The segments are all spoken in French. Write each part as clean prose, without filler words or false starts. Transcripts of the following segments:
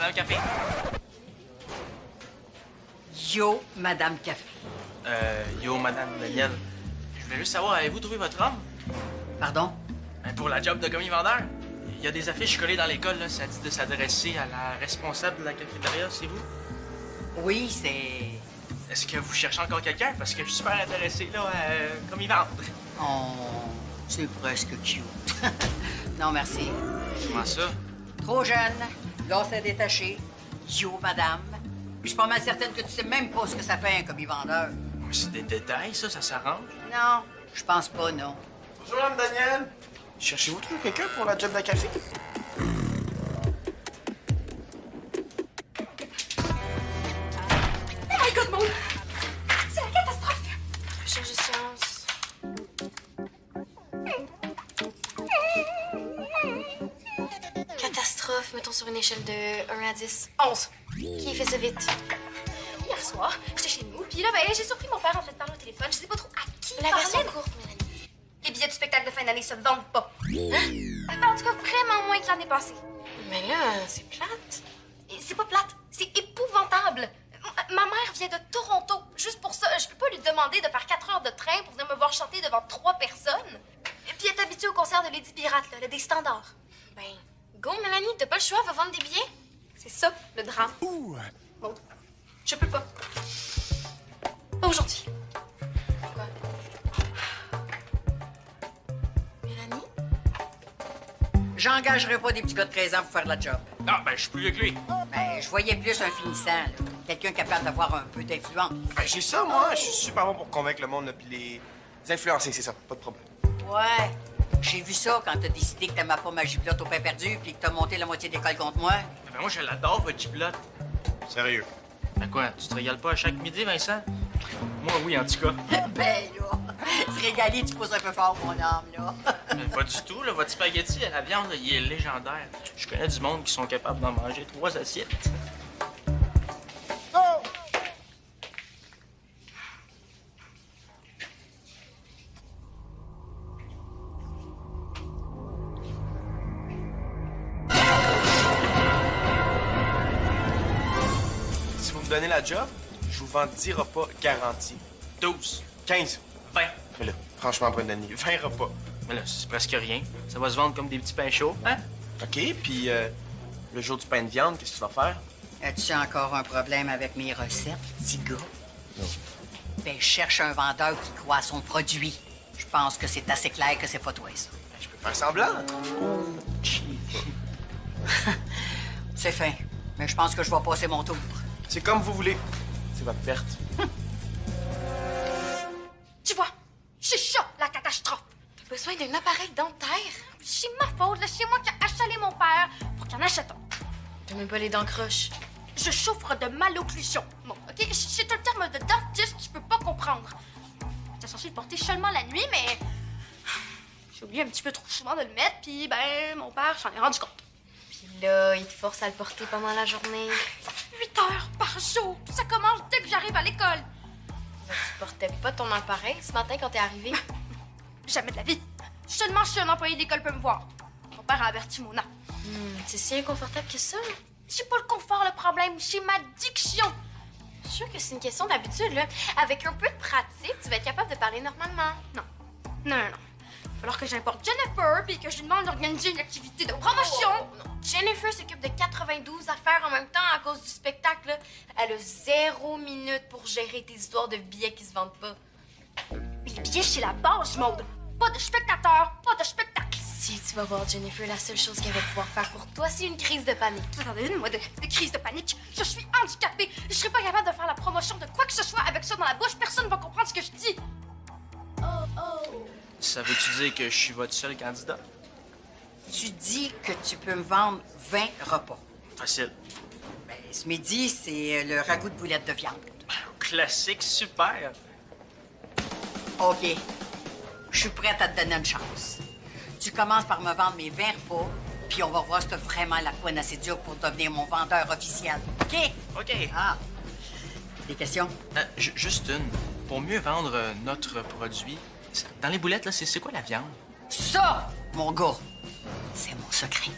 Madame Café. Yo, Madame Café. Yo, Madame Daniel. Je voulais juste savoir, avez-vous trouvé votre homme? Pardon? Pour la job de commis-vendeur. Il y a des affiches collées dans l'école, là. Ça dit de s'adresser à la responsable de la cafétéria, c'est vous? Oui, c'est... Est-ce que vous cherchez encore quelqu'un? Parce que je suis super intéressé, là, à commis-vendre. Oh, c'est presque cute. Non, merci. Comment ça? Trop jeune, là, c'est détaché. Yo, madame. Puis je suis pas mal certaine que tu sais même pas ce que ça fait un commis-vendeur. Mais c'est des détails, ça s'arrange. Non, je pense pas, non. Bonjour, Mme Daniel. Cherchez-vous toujours quelqu'un pour la job de café? Oh my God, Maud! C'est la catastrophe! Recherche de science. Catastrophe, mettons sur une échelle de 1 à 10. 11. Qui fait ça vite? Hier soir, j'étais chez nous, puis là, ben, j'ai surpris mon père en train de parler au téléphone. Je sais pas trop à qui La parler. version courte, Mélanie. Les billets du spectacle de fin d'année se vendent pas. En tout cas, vraiment moins que l'année passée. Mais là, c'est plate. Et c'est pas plate, c'est épouvantable. Ma mère vient de Toronto. Juste pour ça, je peux pas lui demander de faire 4 heures de train pour venir me voir chanter devant 3 personnes. Et puis elle est habituée au concert de Lady Pirate, là, le des standards. Ben, go, Mélanie, t'as pas le choix, va vendre des billets. C'est ça, le drame. Bon, je peux pas. Pas aujourd'hui. Quoi? Mélanie? J'engagerai pas des petits gars de 13 ans pour faire la job. Ah, ben, je suis plus vieux que lui. Ben, je voyais plus un finissant, là. Quelqu'un capable d'avoir un peu d'influence. Ben, j'ai ça, moi. Je suis super bon pour convaincre le monde, là, puis les influencer, c'est ça. Pas de problème. Ouais. J'ai vu ça quand t'as décidé que t'aimais pas ma giblotte au pain perdu puis que t'as monté la moitié d'école contre moi. Ben, moi, je l'adore, votre giblotte. Sérieux. Ben quoi, tu te régales pas à chaque midi, Vincent? Moi, oui, en tout cas. Ben là, se régaler, tu poses un peu fort, mon âme, là. Ben, pas du tout, là. Votre spaghetti à la viande, là, il est légendaire. Je connais du monde qui sont capables d'en manger 3 assiettes. Si vous me donnez la job, je vous vends 10 repas garantis. 12. 15. 20. Mais là, franchement, Brendan, 20 repas. Mais là, c'est presque rien. Ça va se vendre comme des petits pains chauds, hein? OK, puis le jour du pain de viande, qu'est-ce que tu vas faire? As-tu encore un problème avec mes recettes, petit gars? Non. Ben, je cherche un vendeur qui croit à son produit. Je pense que c'est assez clair que c'est pas toi, ça. Ben, je peux faire semblant. C'est fin. Mais je pense que je vais passer mon tour. C'est comme vous voulez. C'est votre perte. Tu vois, c'est ça, la catastrophe. T'as besoin d'un appareil dentaire. C'est ma faute, là. C'est moi qui ai achalé mon père pour qu'il en achète un. T'as même pas les dents croches. Je souffre de malocclusion. Bon, OK? C'est un terme de dentiste que tu peux pas comprendre. J'étais censée le porter seulement la nuit, mais... J'ai oublié un petit peu trop souvent de le mettre, puis ben, mon père s'en est rendu compte. Puis là, il te force à le porter pendant la journée. 8 heures par jour. Ça commence dès que j'arrive à l'école. Ben, tu portais pas ton appareil ce matin quand t'es arrivé. Jamais de la vie. Seulement si un employé d'école peut me voir. Mon père a averti mon âme. C'est si inconfortable que ça. C'est pas le confort le problème, c'est ma diction. Je suis sûre que c'est une question d'habitude, là. Avec un peu de pratique, tu vas être capable de parler normalement. Non. Il va falloir que j'importe Jennifer puis que je lui demande d'organiser une activité de promotion. Oh, non. Jennifer s'occupe de 92 affaires en même temps à cause du spectacle, là. Elle a 0 minute pour gérer tes histoires de billets qui se vendent pas. Les billets, c'est la base, Maude. Pas de spectateurs, pas de spectacle. Si tu vas voir Jennifer, la seule chose qu'elle va pouvoir faire pour toi, c'est une crise de panique. Attendez, moi, de crise de panique. Je suis handicapée. Je serais pas capable de faire la promotion de quoi que ce soit avec ça dans la bouche. Personne va comprendre ce que je dis. Ça veut-tu dire que je suis votre seul candidat? Tu dis que tu peux me vendre 20 repas. Facile. Ben, ce midi, c'est le ragoût de boulettes de viande. Classique, super. OK. Je suis prête à te donner une chance. Tu commences par me vendre mes 20 repas, puis on va voir si t'as vraiment la poigne assez dure pour devenir mon vendeur officiel. OK? OK. Ah. Des questions? Juste une. Pour mieux vendre notre produit, dans les boulettes, là, c'est quoi la viande? Ça, mon gars, c'est mon secret.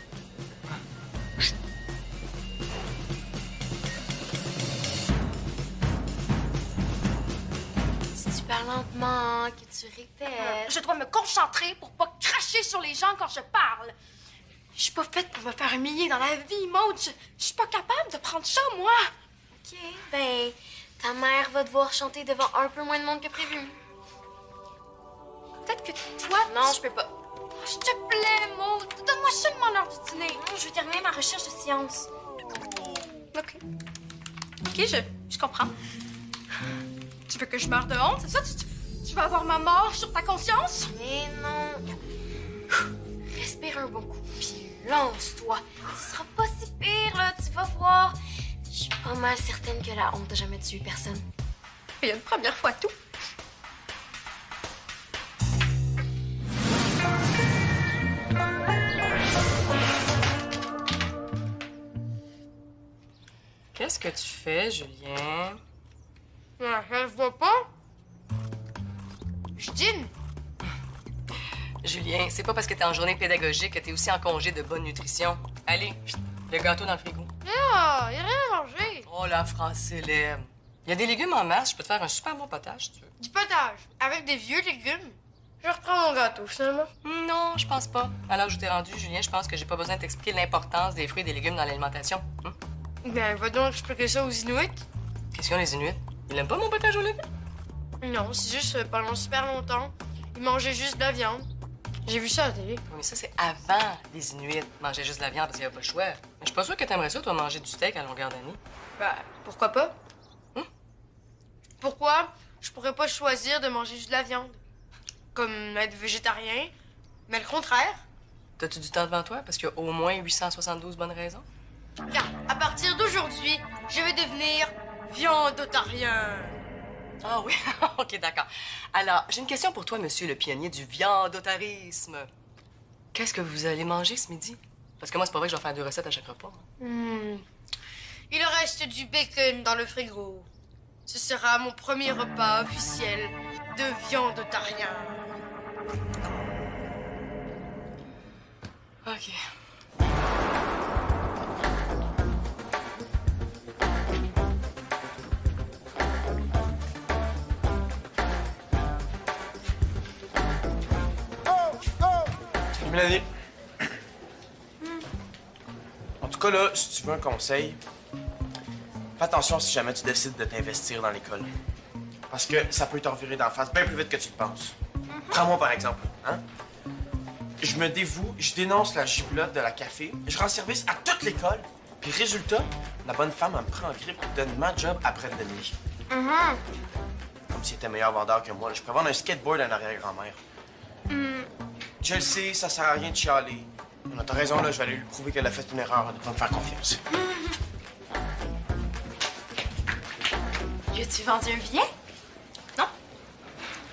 lentement, que tu répètes. Je dois me concentrer pour pas cracher sur les gens quand je parle. Je suis pas faite pour me faire humilier dans la vie, Maud. Je suis pas capable de prendre ça, moi. OK, ben, ta mère va devoir chanter devant un peu moins de monde que prévu. Peut-être que toi... Non, je peux pas. Oh, s'il te plaît, Maud. Donne-moi seulement l'heure du dîner. Non, je veux terminer ma recherche de science. OK. OK, je comprends. Tu veux que je meure de honte, c'est ça? Tu vas avoir ma mort sur ta conscience? Mais non. Respire un bon coup, puis lance-toi. Ce sera pas si pire, là, tu vas voir. Je suis pas mal certaine que la honte n'a jamais tué personne. Il y a une première fois tout. Qu'est-ce que tu fais, Julien? Je vois pas. Je dîne. Julien, c'est pas parce que t'es en journée pédagogique que t'es aussi en congé de bonne nutrition. Allez, le gâteau dans le frigo. Ah, il y a rien à manger. Oh, la France célèbre. Il y a des légumes en masse, je peux te faire un super bon potage, si tu veux. Du potage, avec des vieux légumes. Je reprends mon gâteau, finalement. Non, je pense pas. À l'âge où t'es rendu, Julien, je pense que j'ai pas besoin de t'expliquer l'importance des fruits et des légumes dans l'alimentation. Ben, va donc expliquer ça aux Inuits. Qu'est-ce qu'ils ont, les Inuits? Ils aiment pas mon potage aux légumes? Non, c'est juste pendant super longtemps, ils mangeaient juste de la viande. J'ai vu ça à la télé. Oui, mais ça, c'est avant les Inuits mangeaient juste de la viande parce qu'il y avait pas le choix. Mais je suis pas sûre que t'aimerais ça, toi, manger du steak à longueur d'année. Ben, pourquoi pas? Pourquoi je pourrais pas choisir de manger juste de la viande? Comme être végétarien, mais le contraire. T'as-tu du temps devant toi? Parce qu'il y a au moins 872 bonnes raisons. Car à partir d'aujourd'hui, je vais devenir viandotarien. Ah oui? OK, d'accord. Alors, j'ai une question pour toi, monsieur le pionnier du viandotarisme. Qu'est-ce que vous allez manger ce midi? Parce que moi, c'est pas vrai que je vais faire 2 recettes à chaque repas. Il reste du bacon dans le frigo. Ce sera mon premier repas officiel de viandotarien. OK. Salut, Mélanie. En tout cas, là, si tu veux un conseil, fais attention si jamais tu décides de t'investir dans l'école. Parce que ça peut te revirer d'en face bien plus vite que tu le penses. Prends-moi par exemple, hein? Je me dévoue, je dénonce la giblotte de la café, je rends service à toute l'école, puis résultat, la bonne femme, elle me prend en grippe et donne ma job après le demi. Comme si elle était meilleur vendeur que moi. Là. Je pourrais vendre un skateboard à une arrière-grand-mère. Je le sais, ça sert à rien de chialer. Non, t'as raison, là, je vais aller lui prouver qu'elle a fait une erreur de pas me faire confiance. Lui as-tu vendu un billet? Non.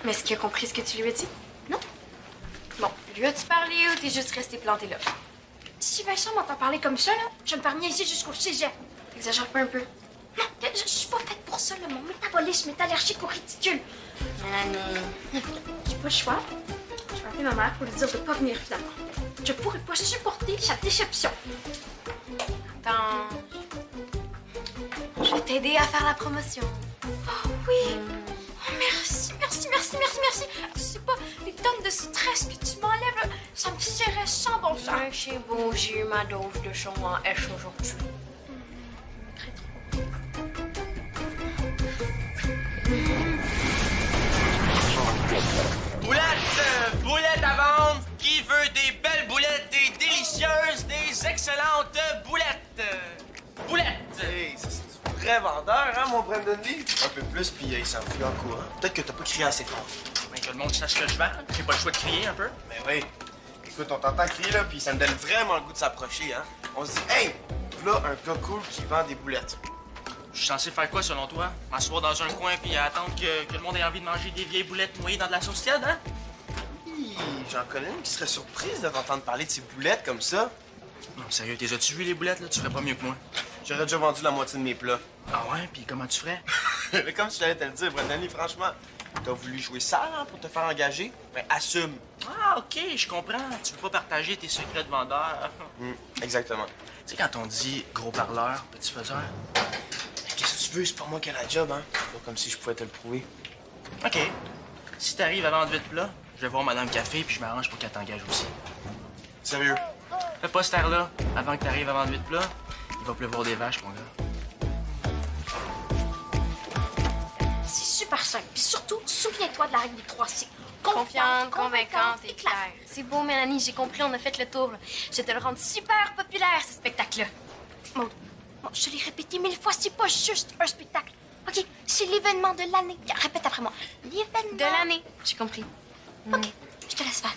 Mais est-ce qu'il a compris ce que tu lui as dit? Non. Bon, lui as-tu parlé ou t'es juste resté planté là? Si Vincent m'entend parler comme ça, là, je vais me faire niaiser jusqu'au cégep. Exagère pas un peu. Non, je suis pas faite pour ça, là. Mon métabolisme est allergique au ridicule. J'ai pas le choix. Je vais appeler ma mère pour lui dire de pas venir, finalement. Je pourrais pas supporter sa déception. Attends. Je vais t'aider à faire la promotion. Oh oui! Oh, merci. Tu sais pas, les tonnes de stress que tu m'enlèves, là, ça me serrait sans bon sens. Ouais, c'est beau, j'ai eu ma dose de son en H aujourd'hui. Boulettes à vendre! Qui veut des belles boulettes, des délicieuses, des excellentes boulettes? Boulettes! Hey, ça, c'est du vrai vendeur, hein, mon Brandon Lee? Un peu plus, puis il s'en fout en courant. Peut-être que t'as pas crié assez fort. Ben, que le monde sache ce que je vends. J'ai pas le choix de crier un peu. Mais oui. Écoute, on t'entend crier, là, puis ça me donne vraiment le goût de s'approcher, hein. On se dit, hey, voilà un gars cool qui vend des boulettes. Je suis censé faire quoi selon toi? M'asseoir dans un coin puis attendre que le monde ait envie de manger des vieilles boulettes noyées dans de la sauce tiède, hein? Hi, j'en connais une qui serait surprise de t'entendre parler de ces boulettes comme ça. Non, sérieux, t'es as-tu vu les boulettes, là? Tu ferais pas mieux que moi. J'aurais déjà vendu la moitié de mes plats. Ah ouais? Puis comment tu ferais? Mais comme si j'allais te le dire, Brandon Lee, franchement, t'as voulu jouer sale, hein, pour te faire engager? Ben, assume. Ah, OK, je comprends. Tu veux pas partager tes secrets de vendeur. Exactement. Tu sais, quand on dit gros parleur, petit faiseur. Qu'est-ce que tu veux? C'est pas moi qui ai la job, hein? C'est pas comme si je pouvais te le prouver. OK. Si t'arrives à vendre 8 plats, je vais voir Madame Café puis je m'arrange pour qu'elle t'engage aussi. Sérieux. Fais pas cette air-là. Avant que t'arrives à vendre 8 plats, il va pleuvoir des vaches, mon gars. C'est super simple. Puis surtout, souviens-toi de la règle des 3 C. Confiante, convaincante et claire. C'est beau, Mélanie, j'ai compris, on a fait le tour. Là. Je vais te le rendre super populaire, ce spectacle-là. Maud, je te l'ai répété 1000 fois, c'est pas juste un spectacle. OK, c'est l'événement de l'année. Répète après moi. L'événement... De l'année. J'ai compris. OK, je te laisse faire.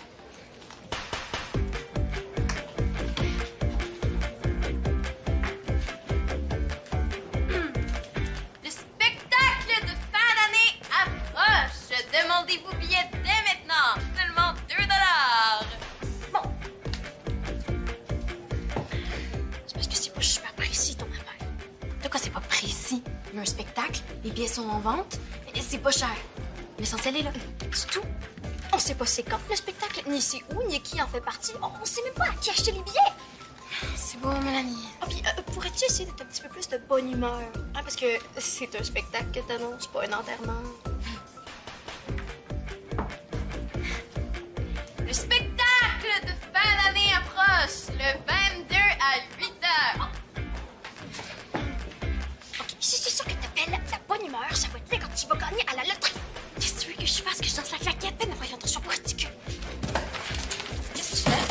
Le spectacle de fin d'année approche. Demandez vos billets dès maintenant. Seulement 2 $. Bon. C'est parce que c'est pas super précis, ton affaire. De quoi c'est pas précis? Il y a un spectacle, les billets sont en vente, et c'est pas cher. L'essentiel est là. C'est tout. On sait pas c'est quand le spectacle, ni c'est où, ni qui en fait partie. On sait même pas à qui acheter les billets. C'est beau, Mélanie. Ah, puis pourrais-tu essayer d'être un petit peu plus de bonne humeur? Hein, parce que c'est un spectacle que t'annonces, pas un enterrement. Le spectacle de fin d'année approche, le 22 à 8 h. OK, si c'est ça que t'appelles la bonne humeur, ça va être bien quand tu vas gagner à la loterie. Qu'est-ce que tu veux que je fasse? Que je danse la claquette? Ben, voyons, attention pour ridicule. Qu'est-ce que tu fais?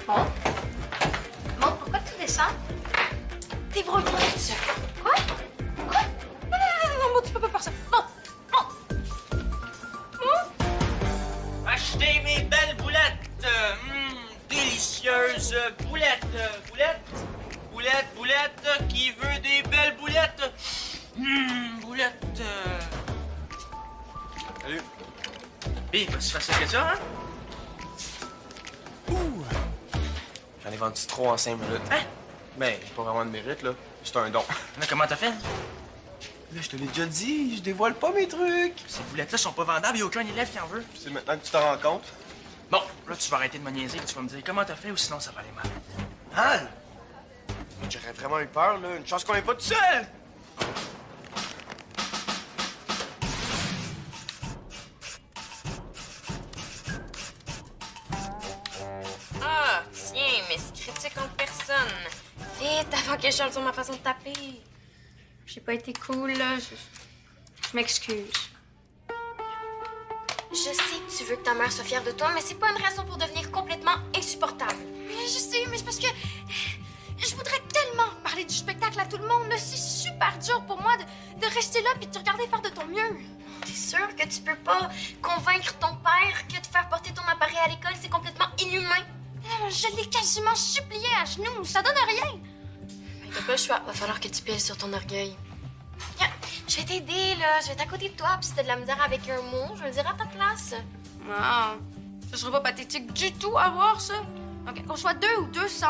Bon. Bon, pourquoi tu descends? T'es vraiment toute seule. Quoi? Quoi? Non, tu peux pas faire ça. Bon, Achetez mes belles boulettes. Délicieuses boulettes. Boulettes. Qui veut des belles boulettes? Boulettes. Salut. Hé, pas si facile que ça, hein? J'en ai vendu trop en 5 minutes. Hein? Ben, j'ai pas vraiment de mérite, là. C'est un don. Mais comment t'as fait? Là, je te l'ai déjà dit, je dévoile pas mes trucs. Ces boulettes-là sont pas vendables, y a aucun élève qui en veut. C'est maintenant que tu t'en rends compte. Bon, là, tu vas arrêter de me niaiser et tu vas me dire comment t'as fait ou sinon ça va aller mal. Hein? J'aurais vraiment eu peur, là. Une chance qu'on est pas tout seul. Ah, tiens, mais c'est critique en personne. Vite, avant que je chante sur ma façon de taper. j'ai pas été cool, là. Je m'excuse. Je sais que tu veux que ta mère soit fière de toi, mais c'est pas une raison pour devenir complètement insupportable. Je sais, mais c'est parce que je voudrais tellement parler du spectacle à tout le monde. Là. C'est super dur pour moi de rester là puis de te regarder faire de ton mieux. T'es sûr que tu peux pas convaincre ton père que de faire porter ton appareil à l'école, c'est complètement inhumain? Je l'ai quasiment supplié à genoux. Ça donne rien. Mais t'as pas le choix. Va falloir que tu piles sur ton orgueil. Viens, je vais t'aider, là. Je vais être à côté de toi. Puis si t'as de la misère avec un mot, je vais le dire à ta place. Non, ce serait pas pathétique du tout à voir ça. OK, qu'on soit 2 ou 200,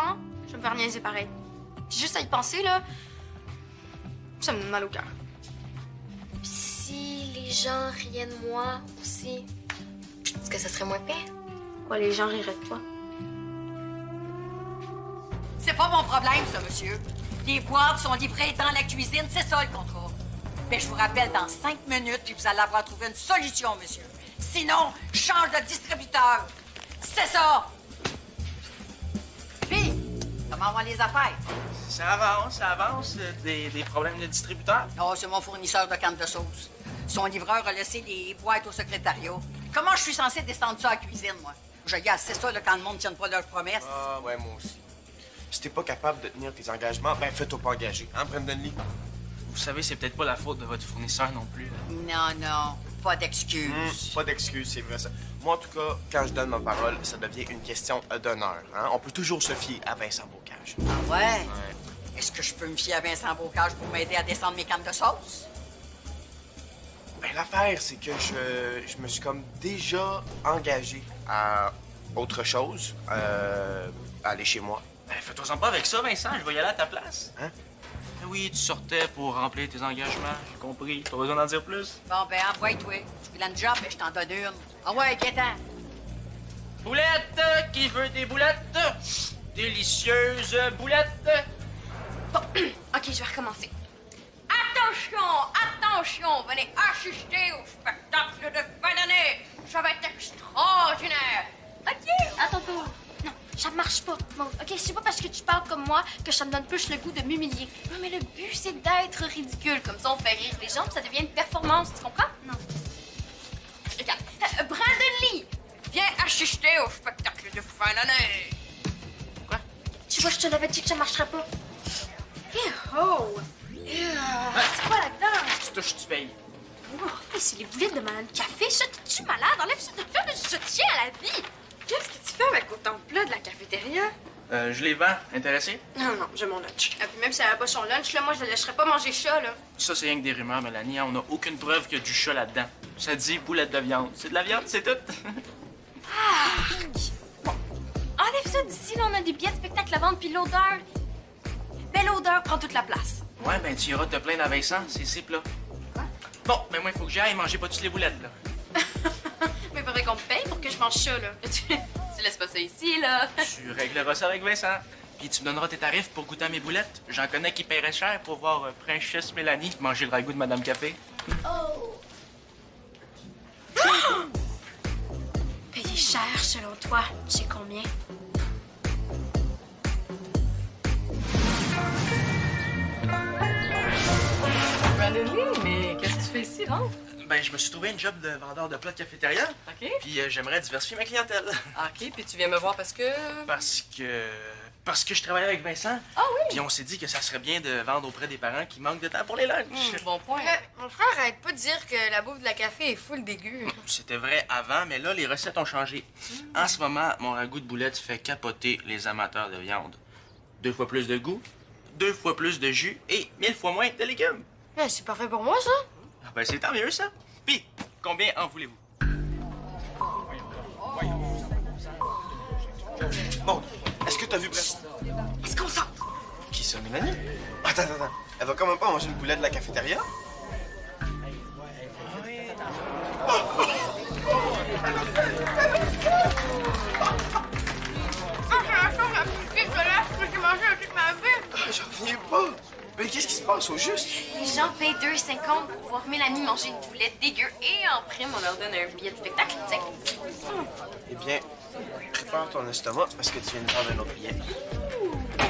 je vais me faire niaiser pareil. Puis juste à y penser, là, ça me donne mal au cœur. Puis si les gens riaient de moi aussi, est-ce que ça serait moins pire? Ouais, les gens riraient de toi. C'est pas mon problème, ça, monsieur. Les boîtes sont livrées dans la cuisine, c'est ça le contrat. Mais je vous rappelle dans 5 minutes, puis vous allez avoir trouvé une solution, monsieur. Sinon, je change de distributeur. C'est ça! Puis, comment vont les affaires? Ça avance. Des problèmes de distributeur. Oh, c'est mon fournisseur de canne de sauce. Son livreur a laissé les boîtes au secrétariat. Comment je suis censée descendre ça à la cuisine, moi? Je gars, c'est ça, là, quand le monde ne tient pas leurs promesses. Ah, ouais, moi aussi. Si t'es pas capable de tenir tes engagements, ben fais-toi pas engager, hein, Brendan Lee? Vous savez, c'est peut-être pas la faute de votre fournisseur non plus. Là. Non, pas d'excuses. Pas d'excuses, c'est vrai ça. Moi, en tout cas, quand je donne ma parole, ça devient une question d'honneur. Hein? On peut toujours se fier à Vincent Bocage. Ah ouais? Est-ce que je peux me fier à Vincent Bocage pour m'aider à descendre mes cannes de sauce? Ben, l'affaire, c'est que je me suis comme déjà engagé à autre chose, à aller chez moi. Ben, fais-toi-en pas avec ça, Vincent. Je vais y aller à ta place. Hein? Ben oui, tu sortais pour remplir tes engagements. J'ai compris. Pas besoin d'en dire plus. Bon, ben, envoie-toi. Tu voulais une job, mais je t'en donne une. Ah ouais, Gaétan. Boulettes! Qui veut des boulettes? Délicieuses boulettes! Bon, OK, je vais recommencer. Attention! Attention, venez assister au spectacle de fin d'année. Ça va être extraordinaire. OK, à ton tour. Non, ça marche pas, Maude. OK, c'est pas parce que tu parles comme moi que ça me donne plus le goût de m'humilier. Non, mais le but, c'est d'être ridicule. Comme ça, on fait rire les gens, puis ça devient une performance, tu comprends? Non. Regarde, Brandon Lee, viens assister au spectacle de fin d'année. Quoi? Tu vois, je te l'avais dit que ça marcherait pas. Oh! C'est quoi là-dedans? Tu touches, tu payes. Oh, c'est les boulettes de Madame Café. Ça, t'es-tu malade? Enlève ça de là, je tiens à la vie. Qu'est-ce que tu fais avec autant de plats de la cafétéria? Je les vends. Intéressé? Non, non, j'ai mon lunch. Et puis même si elle a pas son lunch, là, moi, je ne laisserais pas manger ça, là. Ça, c'est rien que des rumeurs, Mélanie. On n'a aucune preuve qu'il y a du chat là-dedans. Ça dit boulette de viande. C'est de la viande, c'est tout. Enlève ça d'ici, là, on a des billets de spectacle à vendre, puis l'odeur... Belle odeur prend toute la place. Ouais, ben tu iras te plaindre à Vincent, c'est ces plats. Bon, ben moi, il faut que j'aille manger pas toutes les boulettes, là. Mais il faudrait qu'on me paye pour que je mange ça, là. Tu laisses pas ça ici, là. Tu régleras ça avec Vincent. Puis tu me donneras tes tarifs pour goûter à mes boulettes. J'en connais qui paieraient cher pour voir Princesse Mélanie manger le ragoût de Madame Café. Oh! Payer cher, selon toi, tu sais combien? Brandon Lee, mais qu'est-ce que tu fais ici, rentre? Ben, je me suis trouvé une job de vendeur de plats de cafétéria. OK. Puis j'aimerais diversifier ma clientèle. OK, puis tu viens me voir parce que... Parce que je travaille avec Vincent. Ah oui? Puis on s'est dit que ça serait bien de vendre auprès des parents qui manquent de temps pour les lunchs. Bon point. Mon frère arrête pas de dire que la bouffe de la café est full dégueu. C'était vrai avant, mais là, les recettes ont changé. En ce moment, mon ragoût de boulettes fait capoter les amateurs de viande. 2 fois plus de goût, 2 fois plus de jus et 1000 fois moins de légumes. C'est parfait pour moi, ça. Ah ben, c'est tant mieux, ça. Puis, combien en voulez-vous? Bon, est-ce que t'as vu Bref? Est-ce qu'on sent? Qui ça, Mélanie? Attends. Elle va quand même pas manger une boulette de la cafétéria? J'en reviens pas. Mais qu'est-ce qui se passe au juste? Les gens payent 2,50 pour voir Mélanie manger une boulette dégueu et en prime, on leur donne un billet de spectacle. T'sais. Eh bien, prépare ton estomac parce que tu viens de prendre un autre billet.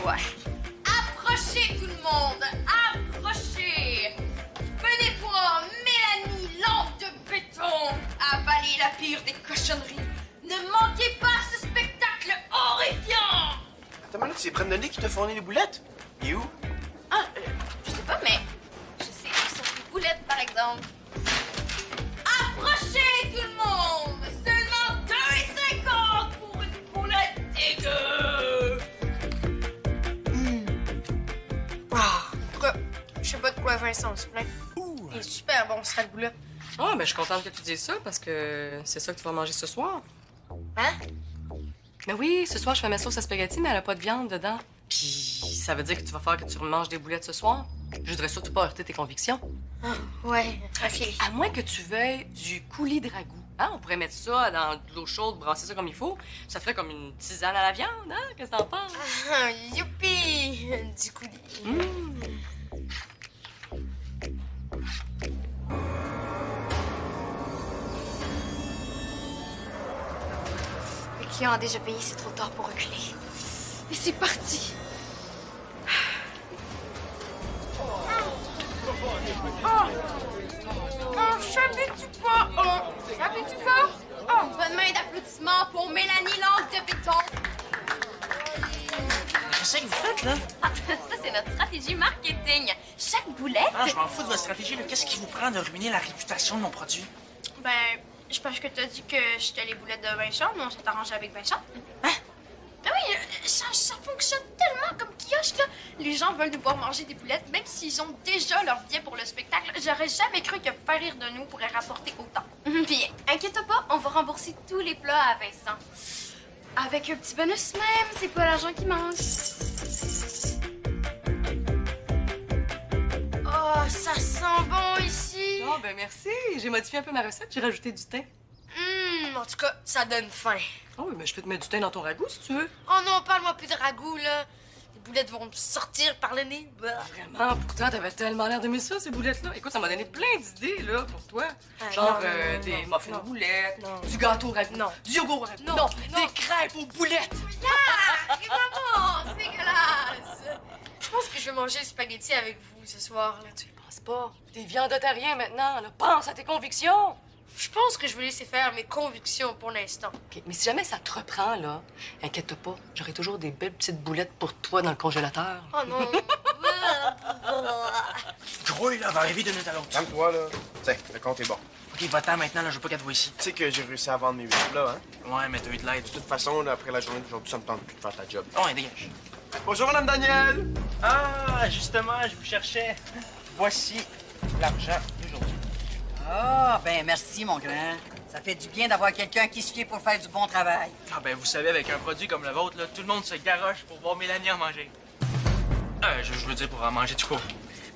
Ouais. Approchez, tout le monde! Approchez! Venez voir Mélanie, lampe de béton, avaler la pire des cochonneries. Ne manquez pas ce spectacle horrifiant! Attends, mais là, c'est Brandon Lee qui t'a fourni les boulettes? Et où? Je sais pas, mais je sais où sont les boulettes, par exemple. Approchez, tout le monde! Seulement 2,50 pour une boulette dégueu! En tout cas, je sais pas de quoi Vincent se plaint. Il est super bon, ce ragoût-là. Ah, ben je suis contente que tu dises ça parce que c'est ça que tu vas manger ce soir. Hein? Mais oui, ce soir, je fais ma sauce à spaghetti, mais elle a pas de viande dedans. Puis ça veut dire que tu vas faire que tu manges des boulettes ce soir? Je voudrais surtout pas heurter tes convictions. Ouais, ok. À moins que tu veuilles du coulis de ragoût. Hein? On pourrait mettre ça dans de l'eau chaude, brasser ça comme il faut. Ça ferait comme une tisane à la viande, hein? Qu'est-ce que t'en penses? Youpi! Du coulis. Les clients ont déjà payé, c'est trop tard pour reculer. Et c'est parti! J'habitue pas! J'habitue pas! Oh, bonne main d'applaudissements pour Mélanie Langue de béton! Qu'est-ce que vous faites, là? Ah, ça, c'est notre stratégie marketing. Chaque boulette... Ah, je m'en fous de votre stratégie, mais qu'est-ce qui vous prend de ruiner la réputation de mon produit? Ben, je pense que t'as dit que j'étais les boulettes de Vincent, mais on s'est arrangé avec Vincent. Hein? Ben oui, ça fonctionne tellement comme kiosque, là. Les gens veulent nous voir manger des boulettes, même s'ils ont déjà leur billet pour le spectacle. J'aurais jamais cru que faire rire de nous pourrait rapporter autant. Puis, inquiète pas, on va rembourser tous les plats à Vincent. Avec un petit bonus même, c'est pas l'argent qui manque. Oh, ça sent bon ici! Oh, ben merci. J'ai modifié un peu ma recette, j'ai rajouté du thym. En tout cas, ça donne faim. Oh, oui, mais je peux te mettre du thym dans ton ragoût si tu veux. Oh non, parle-moi plus de ragoût, là. Les boulettes vont me sortir par le nez. Bah. Vraiment, pourtant, t'avais tellement l'air d'aimer ça, ces boulettes-là. Écoute, ça m'a donné plein d'idées, là, pour toi. Ah, Genre non, des non, muffins non. aux boulettes, Non. du gâteau au ragoût, Non. du yogourt au ragoût, Non. des crêpes aux boulettes. Maman, c'est dégueulasse! Je pense que je vais manger le spaghetti avec vous ce soir. Là. Tu y penses pas. T'es viandotarien maintenant, là. Pense à tes convictions. Je pense que je vais laisser faire mes convictions pour l'instant. OK, mais si jamais ça te reprend, là, inquiète-toi pas. J'aurai toujours des belles petites boulettes pour toi dans le congélateur. Oh non! Grouille, là, va arriver de minutes à l'autre. Calme-toi, là. Tiens, le compte est bon. OK, va-t'en maintenant, là, je veux pas qu'elle te voie ici. Tu sais que j'ai réussi à vendre mes 8 là, hein? Ouais, mais t'as eu de l'aide. De toute façon, là, après la journée d'aujourd'hui, ça me tente plus de faire ta job. Ouais, dégage. Bonjour, Madame Daniel! Ah, justement, je vous cherchais. Voici l'argent d'aujourd'hui. Ah, ben merci, mon grand. Ça fait du bien d'avoir quelqu'un qui se fie pour faire du bon travail. Ah, ben, vous savez, avec un produit comme le vôtre, là, tout le monde se garoche pour voir Mélanie en manger. Je veux dire pour en manger tout court.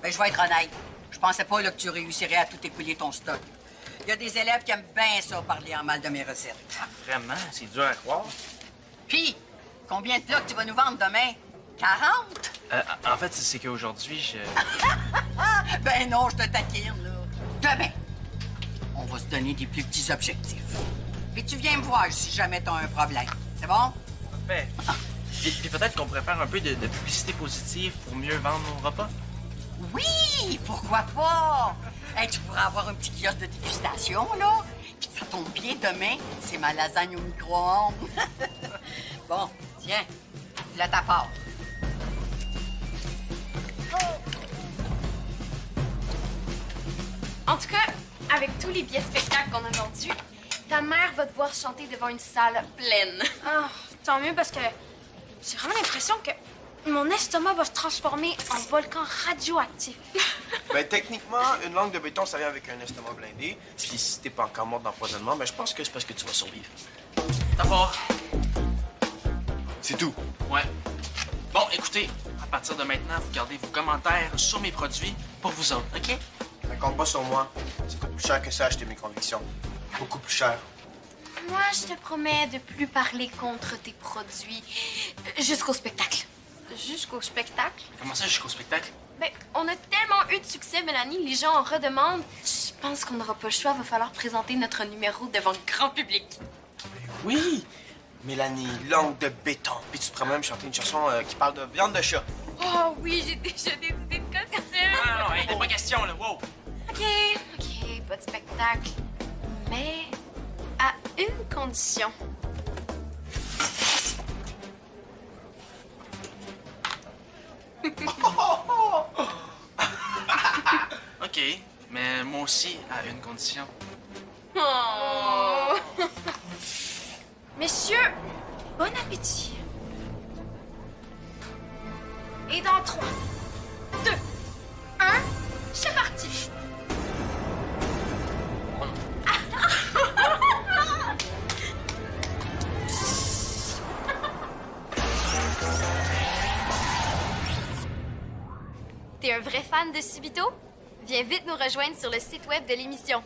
Ben, je vais être honnête. Je pensais pas là, que tu réussirais à tout écouler ton stock. Il y a des élèves qui aiment bien ça, parler en mal de mes recettes. Ah, vraiment? C'est dur à croire. Puis, combien de plats que tu vas nous vendre demain? 40? En fait, c'est qu'aujourd'hui, je... Ah, ben non, je te taquine, là. Demain, on va se donner des plus petits objectifs. Puis tu viens me voir si jamais t'as un problème. C'est bon? Parfait. Puis peut-être qu'on pourrait faire un peu de publicité positive pour mieux vendre nos repas. Oui, pourquoi pas? Hey, tu pourras avoir un petit kiosque de dégustation, là. Puis ça tombe bien, demain, c'est ma lasagne au micro-ondes. Bon, tiens, là ta part. En tout cas, avec tous les billets de spectacle qu'on a vendus, ta mère va te voir chanter devant une salle pleine. Ah, tant mieux parce que j'ai vraiment l'impression que mon estomac va se transformer en volcan radioactif. Ben, techniquement, une langue de béton, ça vient avec un estomac blindé. Puis si t'es pas encore mort d'empoisonnement, ben, je pense que c'est parce que tu vas survivre. D'abord, C'est tout. ouais. Bon, écoutez, à partir de maintenant, vous gardez vos commentaires sur mes produits pour vous autres, OK? Ça compte pas sur moi. Ça coûte plus cher que ça, acheter mes convictions. Beaucoup plus cher. Moi, je te promets de plus parler contre tes produits jusqu'au spectacle. Jusqu'au spectacle. Comment ça, jusqu'au spectacle? Ben, on a tellement eu de succès, Mélanie, les gens en redemandent. Je pense qu'on n'aura pas le choix, va falloir présenter notre numéro devant le grand public. Oui! Mélanie, langue de béton. Puis tu te pourrais même chanter une chanson qui parle de viande de chat. Oh oui, j'ai déjà des idées de costume. Non, hey, pas question, là, wow! OK, pas de spectacle. Mais à une condition. OK, mais moi aussi, à une condition. Oh. Messieurs, bon appétit. Et dans 3, 2, 1, c'est parti. T'es un vrai fan de Subito? Viens vite nous rejoindre sur le site web de l'émission